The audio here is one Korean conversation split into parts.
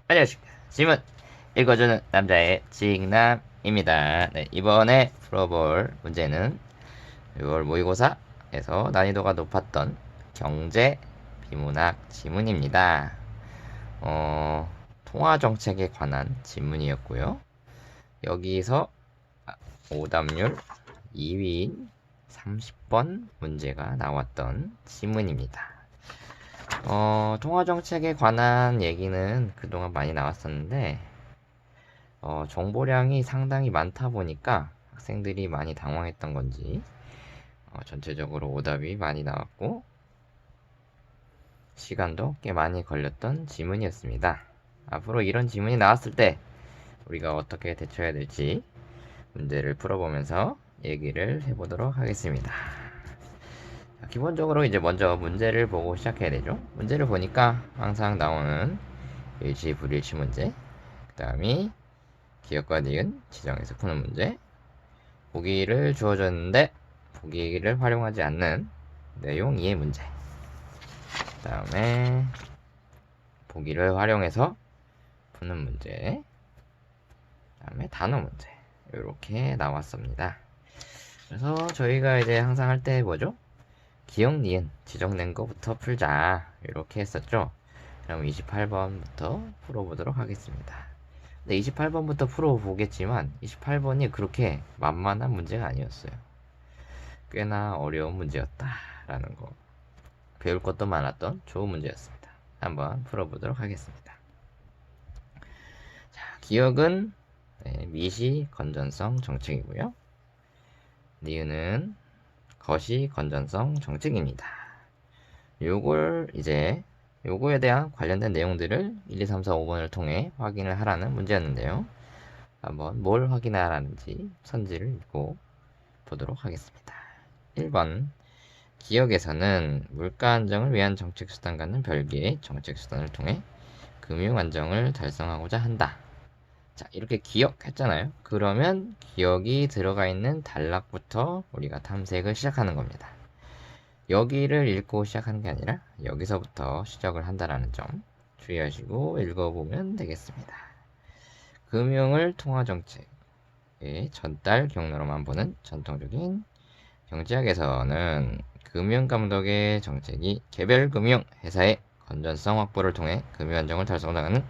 안녕하십니까. 질문 읽어주는 남자의 징남입니다. 네, 이번에 풀어볼 문제는 6월 모의고사에서 난이도가 높았던 경제 비문학 지문입니다. 통화정책에 관한 지문이었고요. 여기서 오답률 2위인 30번 문제가 나왔던 지문입니다. 통화정책에 관한 얘기는 그동안 많이 나왔었는데, 정보량이 상당히 많다 보니까 학생들이 많이 당황했던 건지, 전체적으로 오답이 많이 나왔고, 시간도 꽤 많이 걸렸던 지문이었습니다. 앞으로 이런 지문이 나왔을 때, 우리가 어떻게 대처해야 될지 문제를 풀어보면서 얘기를 해보도록 하겠습니다. 기본적으로 이제 먼저 문제를 보고 시작해야 되죠. 문제를 보니까 항상 나오는 일치 불일치 문제, 그 다음이 기억과 니은 지정해서 푸는 문제, 보기를 주어졌는데 보기를 활용하지 않는 내용 이해 문제, 그 다음에 보기를 활용해서 푸는 문제, 그 다음에 단어 문제, 이렇게 나왔습니다. 그래서 저희가 이제 항상 할 때 뭐죠? 기억, 니은 지정된 거부터 풀자 이렇게 했었죠. 그럼 28번부터 풀어보도록 하겠습니다. 네, 28번부터 풀어보겠지만 28번이 그렇게 만만한 문제가 아니었어요. 꽤나 어려운 문제였다라는 거, 배울 것도 많았던 좋은 문제였습니다. 한번 풀어보도록 하겠습니다. 자, 기억은 미시 건전성 정책이고요. 니은은 거시 건전성 정책입니다. 요거에 대한 관련된 내용들을 1, 2, 3, 4, 5번을 통해 확인을 하라는 문제였는데요. 한번 뭘 확인하라는지 선지를 읽고 보도록 하겠습니다. 1번, 기업에서는 물가 안정을 위한 정책 수단과는 별개의 정책 수단을 통해 금융 안정을 달성하고자 한다. 자, 이렇게 기억했잖아요. 그러면 기억이 들어가 있는 단락부터 우리가 탐색을 시작하는 겁니다. 여기를 읽고 시작하는 게 아니라 여기서부터 시작을 한다는 점 주의하시고 읽어보면 되겠습니다. 금융을 통화정책의 전달 경로로만 보는 전통적인 경제학에서는 금융감독의 정책이 개별 금융 회사의 건전성 확보를 통해 금융 안정을 달성하는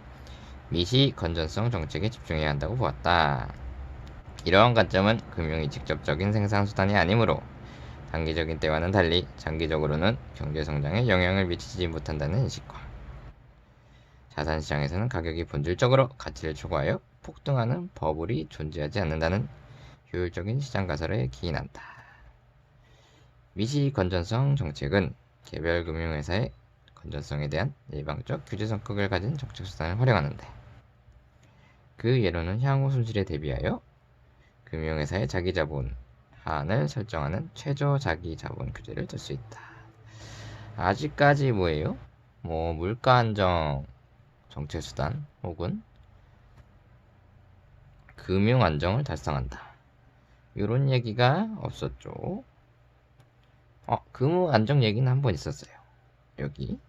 미시 건전성 정책에 집중해야 한다고 보았다. 이러한 관점은 금융이 직접적인 생산수단이 아니므로 단기적인 때와는 달리 장기적으로는 경제성장에 영향을 미치지 못한다는 인식과 자산시장에서는 가격이 본질적으로 가치를 초과하여 폭등하는 버블이 존재하지 않는다는 효율적인 시장 가설에 기인한다. 미시 건전성 정책은 개별 금융회사의 건전성에 대한 일방적 규제 성격을 가진 정책수단을 활용하는데, 그 예로는 향후 손실에 대비하여 금융회사의 자기자본 한을 설정하는 최저 자기자본 규제를 들 수 있다. 아직까지 뭐예요? 물가 안정 정책수단 혹은 금융 안정을 달성한다, 이런 얘기가 없었죠. 금융 안정 얘기는 한 번 있었어요. 여기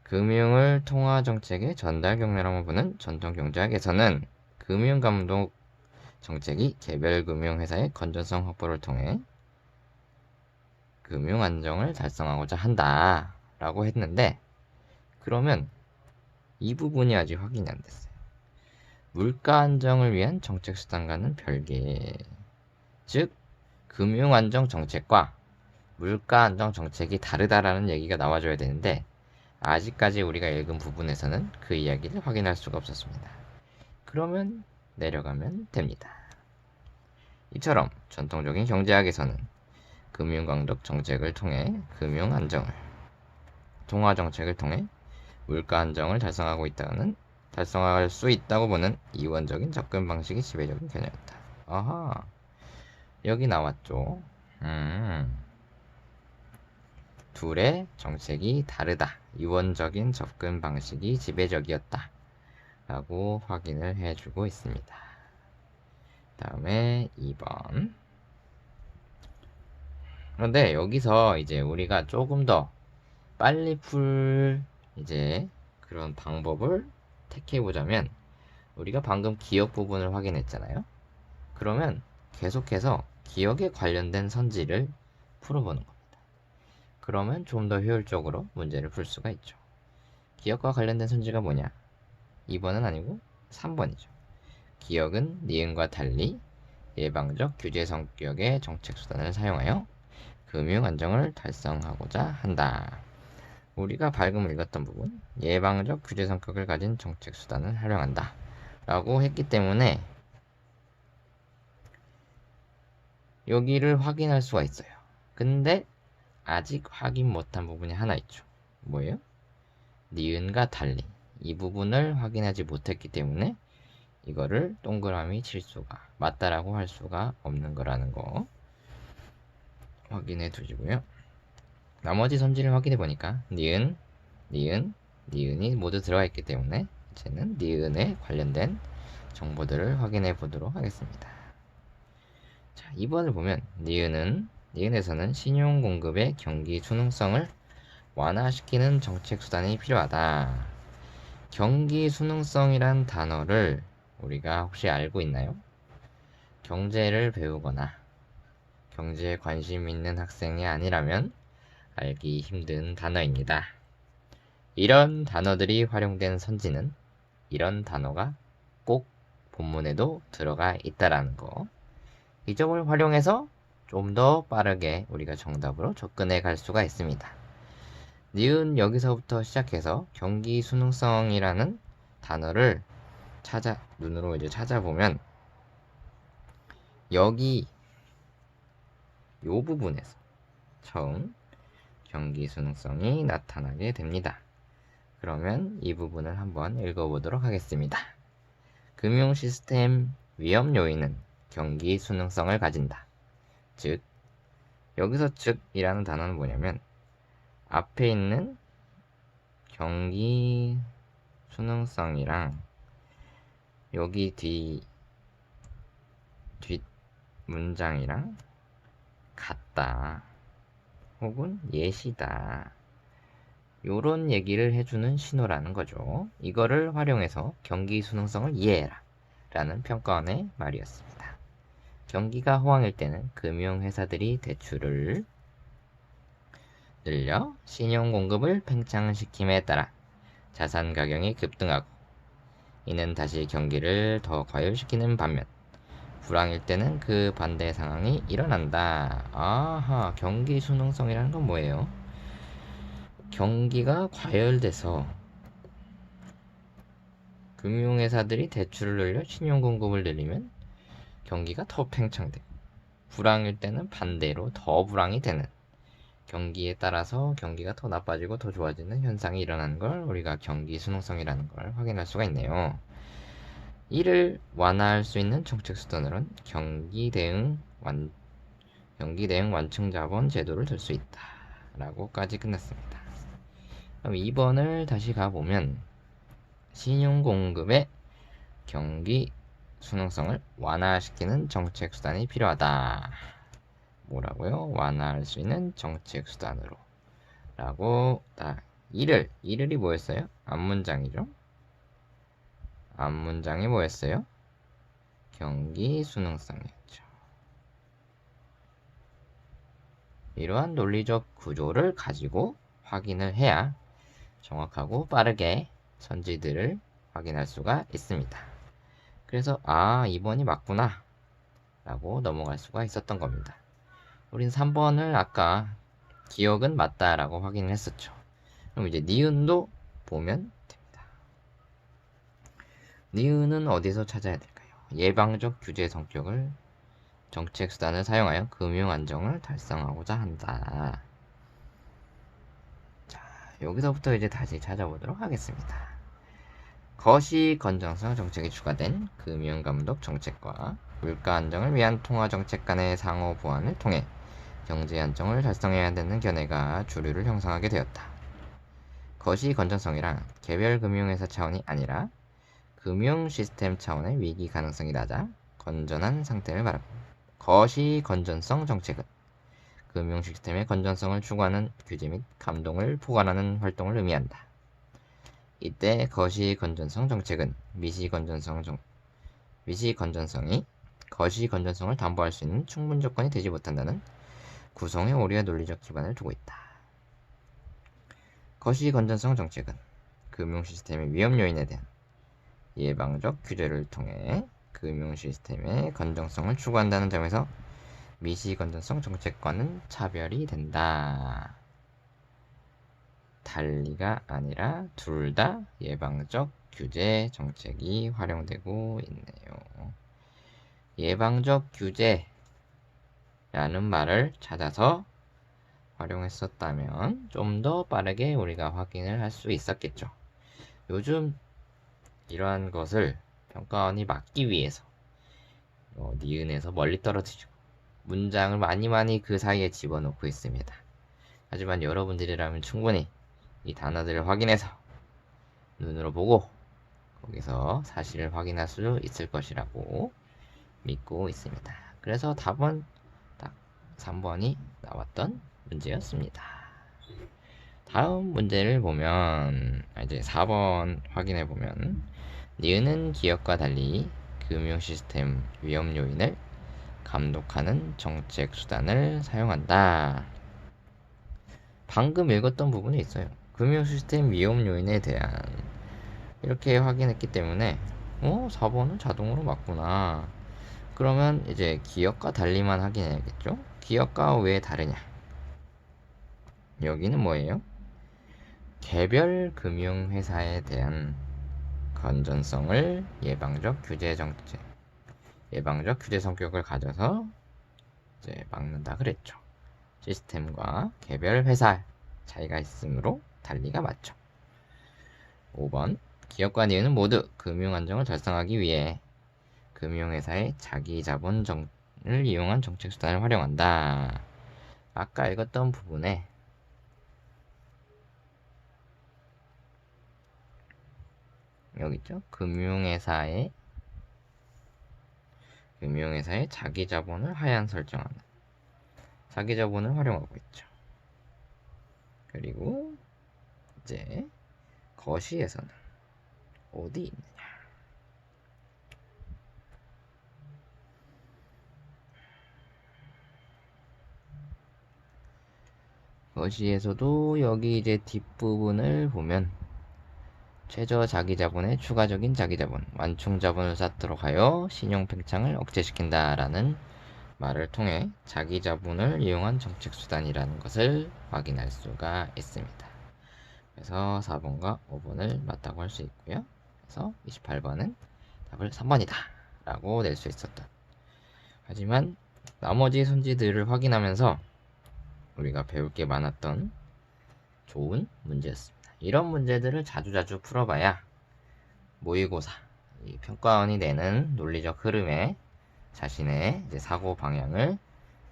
금융을 통화 정책의 전달 경로라고 보는 전통 경제학에서는 금융 감독 정책이 개별 금융 회사의 건전성 확보를 통해 금융 안정을 달성하고자 한다라고 했는데, 그러면 이 부분이 아직 확인이 안 됐어요. 물가 안정을 위한 정책 수단과는 별개, 즉 금융 안정 정책과 물가 안정 정책이 다르다라는 얘기가 나와줘야 되는데, 아직까지 우리가 읽은 부분에서는 그 이야기를 확인할 수가 없었습니다. 그러면 내려가면 됩니다. 이처럼 전통적인 경제학에서는 금융강독 정책을 통해 금융 안정을, 통화 정책을 통해 물가 안정을 달성할 수 있다고 보는 이원적인 접근 방식이 지배적인 견해였다. 아하, 여기 나왔죠. 둘의 정책이 다르다. 이원적인 접근 방식이 지배적이었다. 라고 확인을 해주고 있습니다. 다음에 2번. 그런데 여기서 이제 우리가 조금 더 빨리 풀 이제 그런 방법을 택해보자면 우리가 방금 기억 부분을 확인했잖아요. 그러면 계속해서 기억에 관련된 선지를 풀어보는 겁니다. 그러면 좀 더 효율적으로 문제를 풀 수가 있죠. 기억과 관련된 선지가 뭐냐? 2번은 아니고 3번이죠. 기억은 니은과 달리 예방적 규제 성격의 정책 수단을 사용하여 금융 안정을 달성하고자 한다. 우리가 방금 읽었던 부분, 예방적 규제 성격을 가진 정책 수단을 활용한다 라고 했기 때문에 여기를 확인할 수가 있어요. 근데 아직 확인 못한 부분이 하나 있죠. 뭐예요? 니은과 달리 이 부분을 확인하지 못했기 때문에 이거를 동그라미 칠 수가, 맞다라고 할 수가 없는 거라는 거 확인해 두시고요. 나머지 선지를 확인해 보니까 니은, 니은, 니은이 모두 들어가 있기 때문에 이제는 니은에 관련된 정보들을 확인해 보도록 하겠습니다. 자, 2번을 보면 니은에서는 신용 공급의 경기 순응성을 완화시키는 정책 수단이 필요하다. 경기 순응성이란 단어를 우리가 혹시 알고 있나요? 경제를 배우거나 경제에 관심 있는 학생이 아니라면 알기 힘든 단어입니다. 이런 단어들이 활용된 선지는 이런 단어가 꼭 본문에도 들어가 있다라는 거. 이 점을 활용해서 좀 더 빠르게 우리가 정답으로 접근해 갈 수가 있습니다. 니은 여기서부터 시작해서 경기 순응성이라는 단어를 눈으로 이제 찾아보면 여기 요 부분에서 처음 경기 순응성이 나타나게 됩니다. 그러면 이 부분을 한번 읽어보도록 하겠습니다. 금융 시스템 위험 요인은 경기 순응성을 가진다. 즉, 여기서 즉이라는 단어는 뭐냐면 앞에 있는 경기 순응성이랑 여기 뒷 문장이랑 같다. 혹은 예시다. 요런 얘기를 해주는 신호라는 거죠. 이거를 활용해서 경기 순응성을 이해해라 라는 평가원의 말이었습니다. 경기가 호황일 때는 금융회사들이 대출을 늘려 신용 공급을 팽창시킴에 따라 자산 가격이 급등하고 이는 다시 경기를 더 과열시키는 반면 불황일 때는 그 반대 상황이 일어난다. 아하, 경기 순응성이라는 건 뭐예요? 경기가 과열돼서 금융회사들이 대출을 늘려 신용 공급을 늘리면 경기가 더 팽창되고 불황일 때는 반대로 더 불황이 되는 경기에 따라서 경기가 더 나빠지고 더 좋아지는 현상이 일어나는 걸 우리가 경기 순응성이라는 걸 확인할 수가 있네요. 이를 완화할 수 있는 정책 수단으로는 경기 대응 완충 자본 제도를 들 수 있다 라고까지 끝났습니다. 그럼 2번을 다시 가보면 신용 공급의 경기 순응성을 완화시키는 정책 수단이 필요하다. 뭐라고요? 완화할 수 있는 정책 수단으로 라고 이를이 뭐였어요? 앞문장이죠. 앞문장이 뭐였어요? 경기 순응성이었죠. 이러한 논리적 구조를 가지고 확인을 해야 정확하고 빠르게 선지들을 확인할 수가 있습니다. 그래서 2번이 맞구나 라고 넘어갈 수가 있었던 겁니다. 우린 3번을 아까 기억은 맞다 라고 확인을 했었죠. 그럼 이제 니은도 보면 됩니다. 니은은 어디서 찾아야 될까요? 예방적 규제 성격을 정책 수단을 사용하여 금융 안정을 달성하고자 한다. 자, 여기서부터 이제 다시 찾아보도록 하겠습니다. 거시 건전성 정책이 추가된 금융감독 정책과 물가 안정을 위한 통화 정책 간의 상호 보완을 통해 경제 안정을 달성해야 되는 견해가 주류를 형성하게 되었다. 거시 건전성이란 개별 금융회사 차원이 아니라 금융 시스템 차원의 위기 가능성이 낮아 건전한 상태를 말하고, 거시 건전성 정책은 금융 시스템의 건전성을 추구하는 규제 및 감독을 포괄하는 활동을 의미한다. 이때 거시건전성 정책은 미시건전성이 거시건전성을 담보할 수 있는 충분 조건이 되지 못한다는 구성의 오류와 논리적 기반을 두고 있다. 거시건전성 정책은 금융 시스템의 위험 요인에 대한 예방적 규제를 통해 금융 시스템의 건전성을 추구한다는 점에서 미시건전성 정책과는 차별이 된다. 달리가 아니라 둘 다 예방적 규제 정책이 활용되고 있네요. 예방적 규제라는 말을 찾아서 활용했었다면 좀 더 빠르게 우리가 확인을 할 수 있었겠죠. 요즘 이러한 것을 평가원이 막기 위해서 니은에서 멀리 떨어뜨리고 문장을 많이 그 사이에 집어넣고 있습니다. 하지만 여러분들이라면 충분히 이 단어들을 확인해서 눈으로 보고 거기서 사실을 확인할 수 있을 것이라고 믿고 있습니다. 그래서 답은 딱 3번이 나왔던 문제였습니다. 다음 문제를 보면 이제 4번 확인해 보면 니은은 기업과 달리 금융 시스템 위험 요인을 감독하는 정책 수단을 사용한다. 방금 읽었던 부분이 있어요. 금융 시스템 위험 요인에 대한 이렇게 확인했기 때문에 4번은 자동으로 맞구나. 그러면 이제 기업과 달리만 확인해야겠죠? 기업과 왜 다르냐? 여기는 뭐예요? 개별 금융회사에 대한 건전성을 예방적 규제 성격을 가져서 이제 막는다 그랬죠. 시스템과 개별 회사 차이가 있으므로 달리가 맞죠. 5번 기업과 니은은 모두 금융 안정을 달성하기 위해 금융회사의 자기 자본을 이용한 정책 수단을 활용한다. 아까 읽었던 부분에 여기 있죠. 금융회사의 자기 자본을 하향 설정하는 자기 자본을 활용하고 있죠. 그리고 이제 거시에서는 어디 있느냐? 거시에서도 여기 이제 뒷부분을 보면 최저 자기자본의 추가적인 자기자본, 완충자본을 쌓도록 하여 신용 팽창을 억제시킨다라는 말을 통해 자기자본을 이용한 정책수단이라는 것을 확인할 수가 있습니다. 그래서 4번과 5번을 맞다고 할 수 있고요. 그래서 28번은 답을 3번이다 라고 낼 수 있었던. 하지만 나머지 손지들을 확인하면서 우리가 배울 게 많았던 좋은 문제였습니다. 이런 문제들을 자주자주 풀어봐야 모의고사, 이 평가원이 내는 논리적 흐름에 자신의 이제 사고 방향을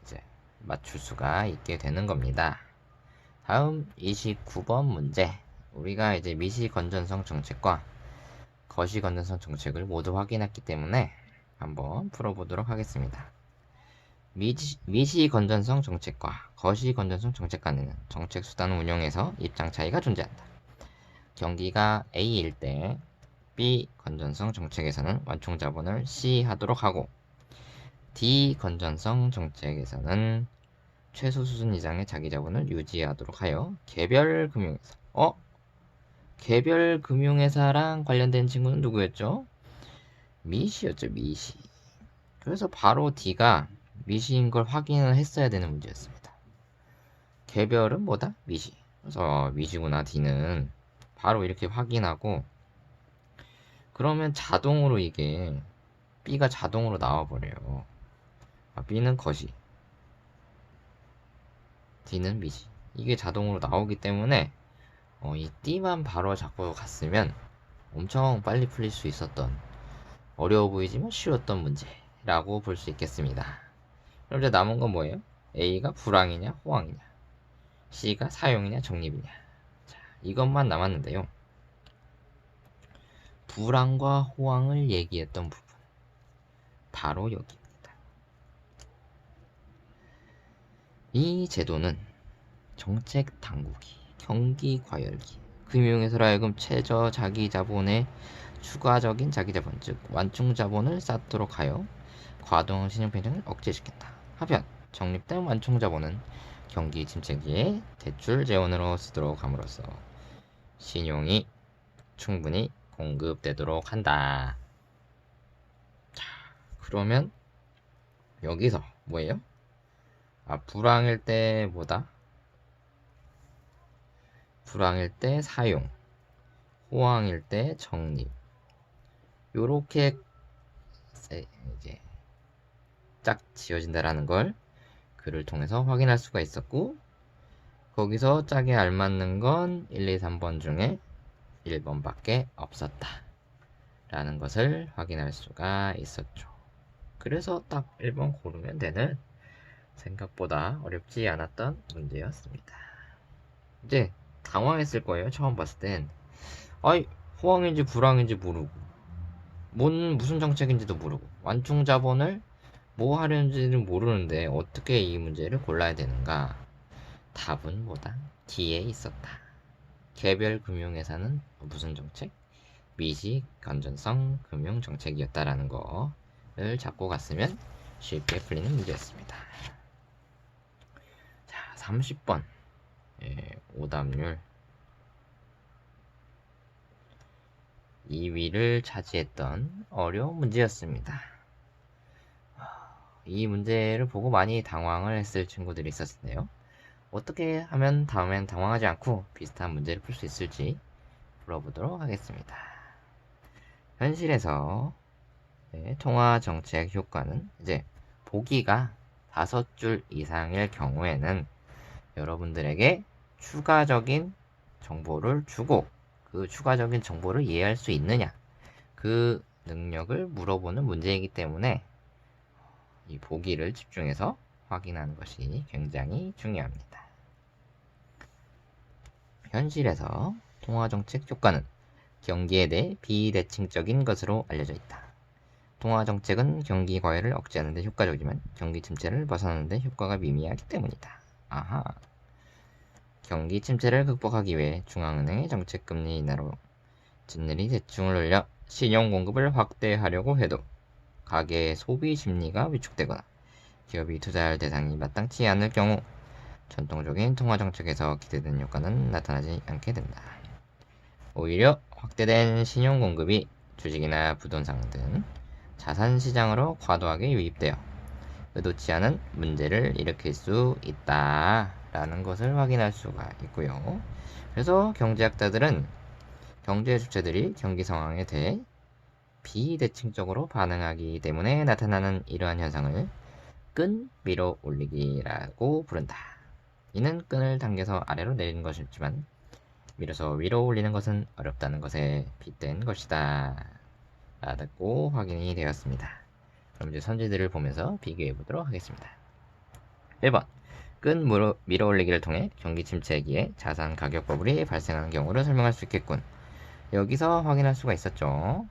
이제 맞출 수가 있게 되는 겁니다. 다음 29번 문제. 우리가 이제 미시 건전성 정책과 거시 건전성 정책을 모두 확인했기 때문에 한번 풀어보도록 하겠습니다. 미시 건전성 정책과 거시 건전성 정책 간에는 정책 수단 운용에서 입장 차이가 존재한다. 경기가 A일 때 B 건전성 정책에서는 완충 자본을 C 하도록 하고 D 건전성 정책에서는 최소 수준 이상의 자기 자본을 유지하도록 하여 개별 금융회사랑 관련된 친구는 누구였죠? 미시였죠, 미시. 그래서 바로 D가 미시인 걸 확인을 했어야 되는 문제였습니다. 개별은 뭐다? 미시. 그래서 미시구나, D는. 바로 이렇게 확인하고 그러면 자동으로 이게 B가 자동으로 나와버려요. B는 거시, D는 미시. 이게 자동으로 나오기 때문에 이 D만 바로 잡고 갔으면 엄청 빨리 풀릴 수 있었던 어려워 보이지만 쉬웠던 문제라고 볼 수 있겠습니다. 그럼 이제 남은 건 뭐예요? A가 불황이냐 호황이냐, C가 사용이냐 적립이냐. 자, 이것만 남았는데요. 불황과 호황을 얘기했던 부분 바로 여기입니다. 이 제도는 정책 당국이 경기 과열기 금융회사로 하여금 최저 자기 자본의 추가적인 자기 자본, 즉 완충 자본을 쌓도록 하여 과도한 신용 편향을 억제시킨다. 하편 적립된 완충 자본은 경기 침체기에 대출 재원으로 쓰도록 함으로써 신용이 충분히 공급되도록 한다. 자, 그러면 여기서 뭐예요? 불황일 때 뭐다? 불황일 때 사용, 호황일 때 적립. 요렇게 이제 짝 지어진다라는 걸 글을 통해서 확인할 수가 있었고, 거기서 짝에 알맞는 건 1, 2, 3번 중에 1번밖에 없었다 라는 것을 확인할 수가 있었죠. 그래서 딱 1번 고르면 되는 생각보다 어렵지 않았던 문제였습니다. 이제 당황했을 거예요. 처음 봤을 땐 아이, 호황인지 불황인지 모르고 무슨 정책인지도 모르고 완충 자본을 뭐 하려는지는 모르는데 어떻게 이 문제를 골라야 되는가? 답은 뭐다? D에 있었다. 개별 금융회사는 무슨 정책? 미시 건전성 금융 정책이었다라는 거를 잡고 갔으면 쉽게 풀리는 문제였습니다. 자, 30번 오답률 2위를 차지했던 어려운 문제였습니다. 이 문제를 보고 많이 당황을 했을 친구들이 있었는데요. 어떻게 하면 다음엔 당황하지 않고 비슷한 문제를 풀 수 있을지 풀어보도록 하겠습니다. 현실에서 통화 정책 효과는 이제 보기가 5줄 이상일 경우에는 여러분들에게 추가적인 정보를 주고 그 추가적인 정보를 이해할 수 있느냐, 그 능력을 물어보는 문제이기 때문에 이 보기를 집중해서 확인하는 것이 굉장히 중요합니다. 현실에서 통화정책 효과는 경기에 대해 비대칭적인 것으로 알려져 있다. 통화정책은 경기 과열을 억제하는 데 효과적이지만 경기 침체를 벗어나는 데 효과가 미미하기 때문이다. 아하. 경기 침체를 극복하기 위해 중앙은행의 정책금리 인하로 진늘이 대충을 올려 신용 공급을 확대하려고 해도 가계의 소비 심리가 위축되거나 기업이 투자할 대상이 마땅치 않을 경우 전통적인 통화정책에서 기대된 효과는 나타나지 않게 된다. 오히려 확대된 신용 공급이 주식이나 부동산 등 자산 시장으로 과도하게 유입되어 의도치 않은 문제를 일으킬 수 있다라는 것을 확인할 수가 있고요. 그래서 경제학자들은 경제 주체들이 경기 상황에 대해 비대칭적으로 반응하기 때문에 나타나는 이러한 현상을 끈 밀어 올리기라고 부른다. 이는 끈을 당겨서 아래로 내리는 것이지만 밀어서 위로 올리는 것은 어렵다는 것에 빗댄 것이다 라고 확인이 되었습니다. 그럼 이제 선지들을 보면서 비교해 보도록 하겠습니다. 1번 끈 밀어 올리기를 통해 경기 침체기에 자산 가격 버블이 발생하는 경우를 설명할 수 있겠군. 여기서 확인할 수가 있었죠.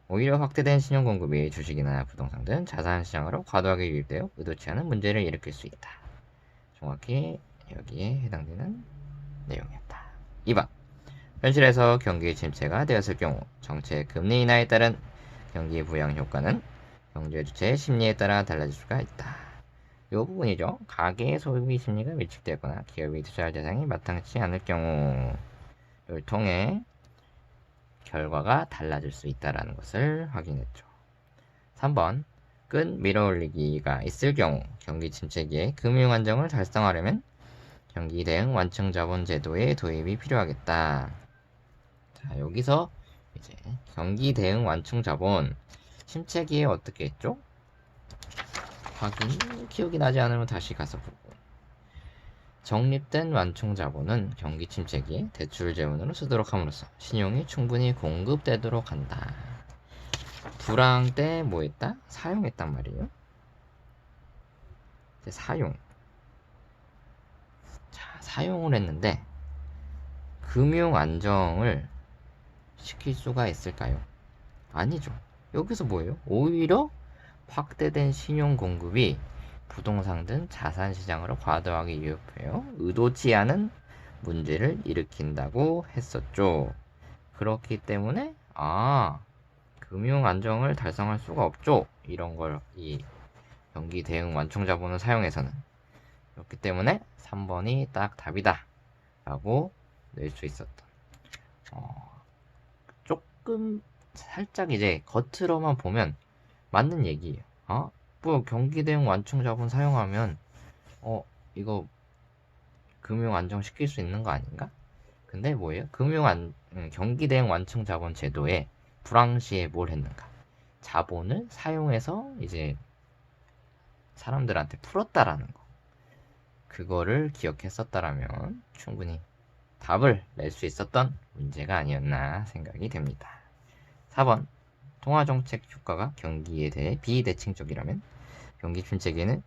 오히려 확대된 신용 공급이 주식이나 부동산 등 자산 시장으로 과도하게 유입되어 의도치 않은 문제를 일으킬 수 있다. 정확히 여기에 해당되는 내용이었다. 2번 현실에서 경기 침체가 되었을 경우 정책 금리 인하에 따른 경기 부양 효과는 경제 주체의 심리에 따라 달라질 수가 있다. 이 부분이죠. 가계의 소비 심리가 위축되거나 기업이 투자할 대상이 마땅치 않을 경우를 통해 결과가 달라질 수 있다는 것을 확인했죠. 3번 끈 밀어올리기가 있을 경우 경기 침체기에 금융 안정을 달성하려면 경기 대응 완충 자본 제도의 도입이 필요하겠다. 자, 여기서 이제 경기 대응 완충 자본 침체기에 어떻게 했죠? 확인 기억이 나지 않으면 다시 가서 보고 적립된 완충 자본은 경기 침체기에 대출 재원으로 쓰도록 함으로써 신용이 충분히 공급되도록 한다. 불황 때 뭐 했다? 사용했단 말이에요. 이제 사용. 자, 사용을 했는데 금융 안정을 시킬 수가 있을까요? 아니죠. 여기서 뭐예요? 오히려 확대된 신용 공급이 부동산 등 자산 시장으로 과도하게 유입해요. 의도치 않은 문제를 일으킨다고 했었죠. 그렇기 때문에 금융 안정을 달성할 수가 없죠. 이런 걸 이 경기 대응 완충 자본을 사용해서는. 그렇기 때문에 3번이 딱 답이다 라고 낼 수 있었던 조금 살짝 이제 겉으로만 보면 맞는 얘기예요. 뭐 경기 대응 완충 자본 사용하면 이거 금융 안정시킬 수 있는 거 아닌가? 근데 뭐예요? 경기 대응 완충 자본 제도에 불황시에 뭘 했는가? 자본을 사용해서 이제 사람들한테 풀었다라는 거. 그거를 기억했었다라면 충분히 답을 낼 수 있었던 문제가 아니었나 생각이 됩니다. 4번. 통화정책 효과가 경기에 대해 비대칭적이라면 경기 침체기에는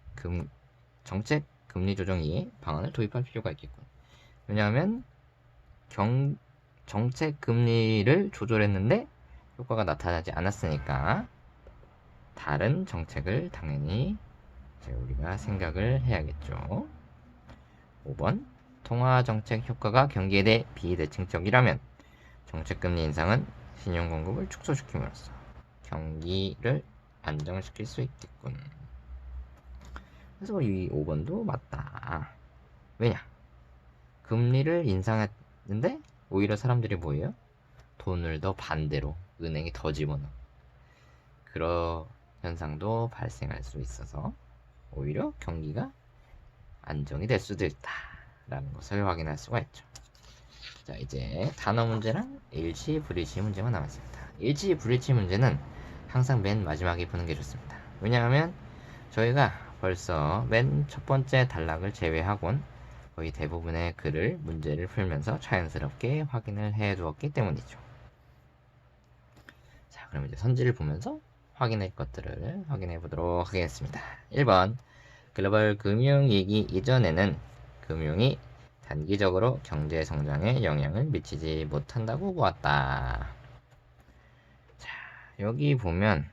정책 금리 조정이 방안을 도입할 필요가 있겠군. 왜냐하면 정책 금리를 조절했는데 효과가 나타나지 않았으니까 다른 정책을 당연히 우리가 생각을 해야겠죠. 5번. 통화정책 효과가 경기에 대해 비대칭적이라면 정책금리 인상은 신용공급을 축소시킴으로써 경기를 안정시킬 수 있겠군. 그래서 이 5번도 맞다. 왜냐? 금리를 인상했는데 오히려 사람들이 뭐예요? 돈을 더 반대로 은행에 더 집어넣어. 그런 현상도 발생할 수 있어서 오히려 경기가 안정이 될 수도 있다라는 것을 확인할 수가 있죠. 자, 이제 단어 문제랑 일치, 불일치 문제만 남았습니다. 일치, 불일치 문제는 항상 맨 마지막에 푸는 게 좋습니다. 왜냐하면 저희가 벌써 맨 첫 번째 단락을 제외하곤 거의 대부분의 글을 문제를 풀면서 자연스럽게 확인을 해 두었기 때문이죠. 자, 그럼 이제 선지를 보면서 확인할 것들을 확인해 보도록 하겠습니다. 1번. 글로벌 금융위기 이전에는 금융이 단기적으로 경제 성장에 영향을 미치지 못한다고 보았다. 자, 여기 보면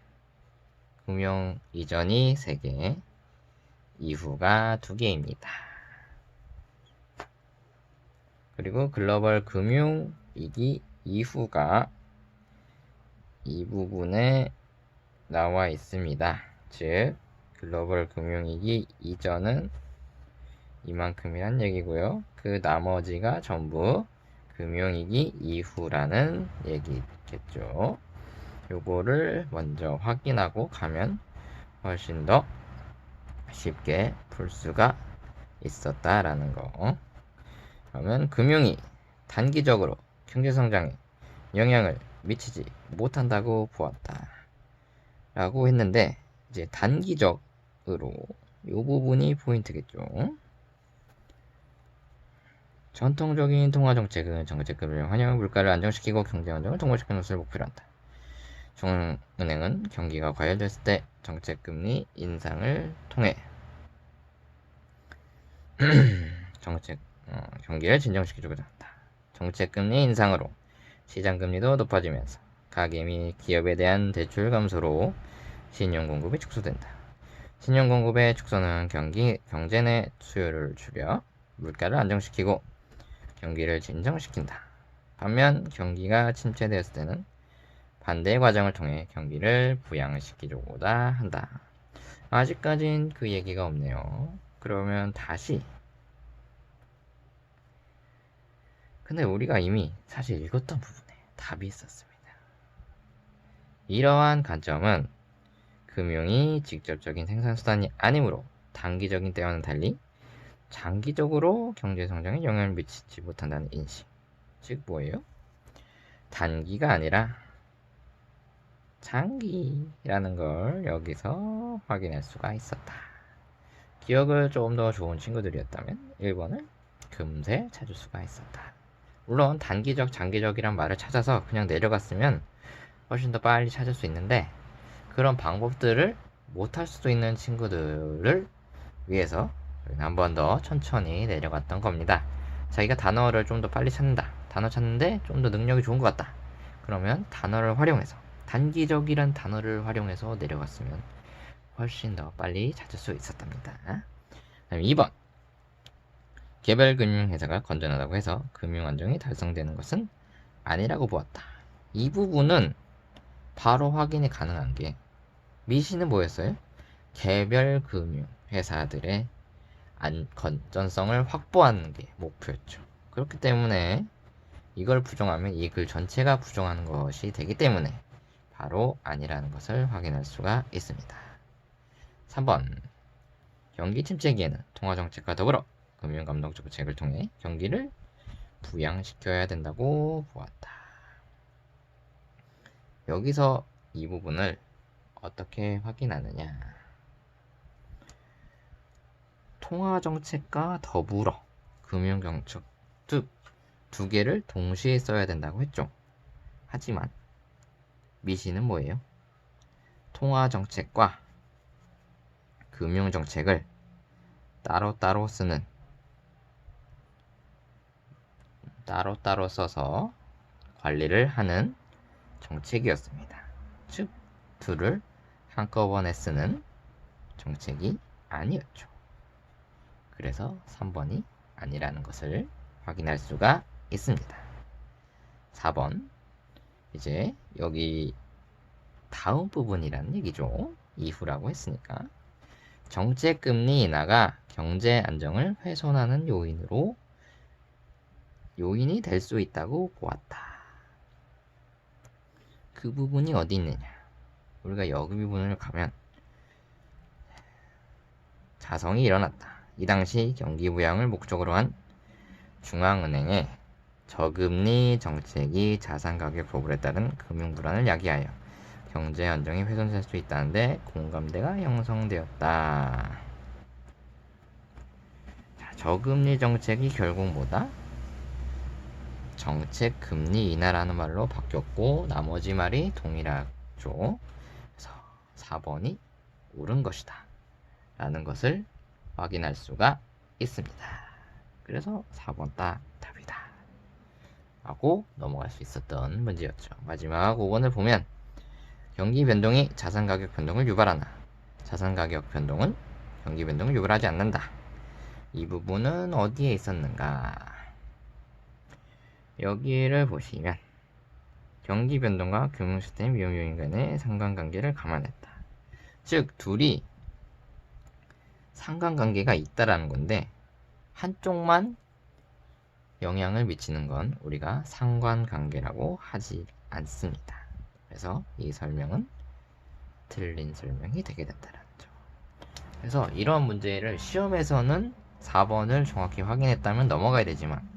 금융 이전이 3개, 이후가 2개입니다. 그리고 글로벌 금융위기 이후가 이 부분에 나와 있습니다. 즉, 글로벌 금융위기 이전은 이만큼이란 얘기고요. 그 나머지가 전부 금융위기 이후라는 얘기겠죠. 요거를 먼저 확인하고 가면 훨씬 더 쉽게 풀 수가 있었다라는 거. 그러면 금융이 단기적으로 경제성장에 영향을 미치지 못한다고 보았다 라고 했는데, 이제 단기적으로 요 부분이 포인트겠죠. 전통적인 통화정책은 정책금융 환영 물가를 안정시키고 경제 안정을 통보시키는 것을 목표로 한다. 중앙은행은 경기가 과열됐을 때 정책금리 인상을 통해 경기를 진정시키려고 한다. 정책금리 인상으로 시장금리도 높아지면서 가계 및 기업에 대한 대출 감소로 신용공급이 축소된다. 신용공급의 축소는 경제 내 수요를 줄여 물가를 안정시키고 경기를 진정시킨다. 반면 경기가 침체되었을 때는 반대의 과정을 통해 경기를 부양시키려고다 한다. 아직까진 그 얘기가 없네요. 그러면 다시. 근데 우리가 이미 사실 읽었던 부분에 답이 있었습니다. 이러한 관점은 금융이 직접적인 생산수단이 아니므로 단기적인 때와는 달리 장기적으로 경제성장에 영향을 미치지 못한다는 인식. 즉 뭐예요? 단기가 아니라 장기라는 걸 여기서 확인할 수가 있었다. 기억을 조금 더 좋은 친구들이었다면 1번을 금세 찾을 수가 있었다. 물론 단기적, 장기적이란 말을 찾아서 그냥 내려갔으면 훨씬 더 빨리 찾을 수 있는데, 그런 방법들을 못할 수도 있는 친구들을 위해서 한 번 더 천천히 내려갔던 겁니다. 자기가 단어를 좀 더 빨리 찾는다. 단어 찾는데 좀 더 능력이 좋은 것 같다. 그러면 단어를 활용해서, 단기적이란 단어를 활용해서 내려갔으면 훨씬 더 빨리 찾을 수 있었답니다. 그다음 2번. 개별 금융회사가 건전하다고 해서 금융 안정이 달성되는 것은 아니라고 보았다. 이 부분은 바로 확인이 가능한 게 미시는 뭐였어요? 개별 금융회사들의 건전성을 확보하는 게 목표였죠. 그렇기 때문에 이걸 부정하면 이 글 전체가 부정하는 것이 되기 때문에 바로 아니라는 것을 확인할 수가 있습니다. 3번 경기 침체기에는 통화정책과 더불어 금융감독정책을 통해 경기를 부양시켜야 된다고 보았다. 여기서 이 부분을 어떻게 확인하느냐. 통화정책과 더불어 금융정책 두 개를 동시에 써야 된다고 했죠. 하지만 미시는 뭐예요? 통화정책과 금융정책을 따로따로 써서 관리를 하는 정책이었습니다. 즉, 둘을 한꺼번에 쓰는 정책이 아니었죠. 그래서 3번이 아니라는 것을 확인할 수가 있습니다. 4번 이제 여기 다음 부분이라는 얘기죠. 이후라고 했으니까 정책금리 인하가 경제 안정을 훼손하는 요인이 될 수 있다고 보았다. 그 부분이 어디 있느냐. 우리가 여기 부분을 가면 자성이 일어났다. 이 당시 경기 부양을 목적으로 한 중앙은행의 저금리 정책이 자산가격 보불에 따른 금융불안을 야기하여 경제 안정이 훼손될 수 있다는데 공감대가 형성되었다. 자, 저금리 정책이 결국 뭐다? 정책 금리 인하라는 말로 바뀌었고 나머지 말이 동일하죠. 그래서 4번이 옳은 것이다 라는 것을 확인할 수가 있습니다. 그래서 4번 답이다 하고 넘어갈 수 있었던 문제였죠. 마지막 5번을 보면 경기 변동이 자산 가격 변동을 유발하나 자산 가격 변동은 경기 변동을 유발하지 않는다. 이 부분은 어디에 있었는가? 여기를 보시면 경기 변동과 금융 시스템 위험 요인 간의 상관관계를 감안했다. 즉 둘이 상관관계가 있다라는 건데 한쪽만 영향을 미치는 건 우리가 상관관계라고 하지 않습니다. 그래서 이 설명은 틀린 설명이 되게 된다는 점. 그래서 이런 문제를 시험에서는 4번을 정확히 확인했다면 넘어가야 되지만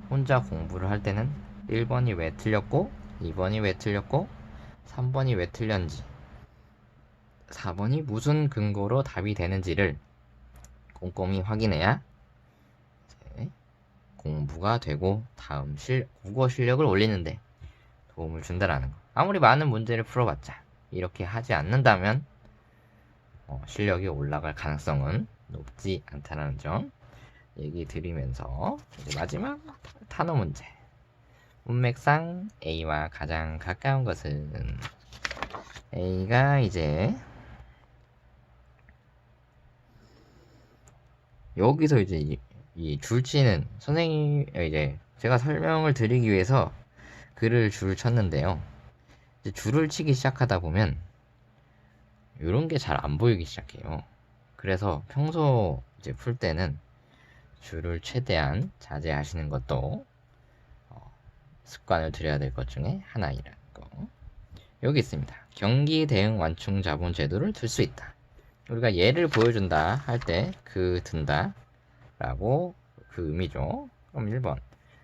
혼자 공부를 할 때는 1번이 왜 틀렸고 2번이 왜 틀렸고 3번이 왜 틀렸는지 4번이 무슨 근거로 답이 되는지를 꼼꼼히 확인해야 공부가 되고 다음 국어 실력을 올리는데 도움을 준다라는 거. 아무리 많은 문제를 풀어봤자 이렇게 하지 않는다면 실력이 올라갈 가능성은 높지 않다는 점 얘기 드리면서 이제 마지막 단어 문제. 문맥상 A와 가장 가까운 것은 A가 이제 여기서 이제 이 줄치는 선생님 이제 제가 설명을 드리기 위해서 글을 줄 쳤는데요. 이제 줄을 치기 시작하다 보면 이런 게 잘 안 보이기 시작해요. 그래서 평소 이제 풀 때는 줄을 최대한 자제하시는 것도 습관을 들여야 될 것 중에 하나이라는 거. 여기 있습니다. 경기 대응 완충 자본 제도를 들 수 있다. 우리가 예를 보여준다 할 때 그 든다 라고 그 의미죠. 그럼 1번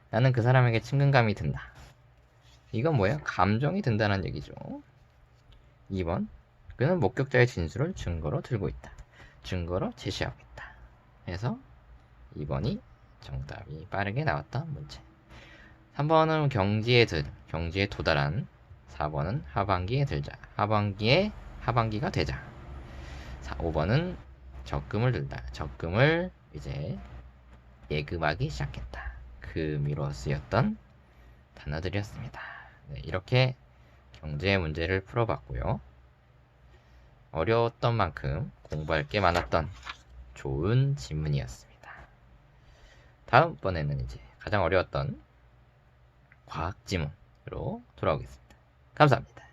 나는 그 사람에게 친근감이 든다. 이건 뭐예요? 감정이 든다는 얘기죠. 2번 그는 목격자의 진술을 증거로 들고 있다. 증거로 제시하고 있다. 그래서 2번이 정답이 빠르게 나왔던 문제. 3번은 경지에 도달한. 4번은 하반기에 들자. 하반기가 되자. 5번은 적금을 들다. 적금을 이제 예금하기 시작했다. 그 의미로 쓰였던 단어들이었습니다. 네, 이렇게 경제 문제를 풀어봤고요. 어려웠던 만큼 공부할 게 많았던 좋은 질문이었습니다. 다음번에는 이제 가장 어려웠던 과학 지문으로 돌아오겠습니다. 감사합니다.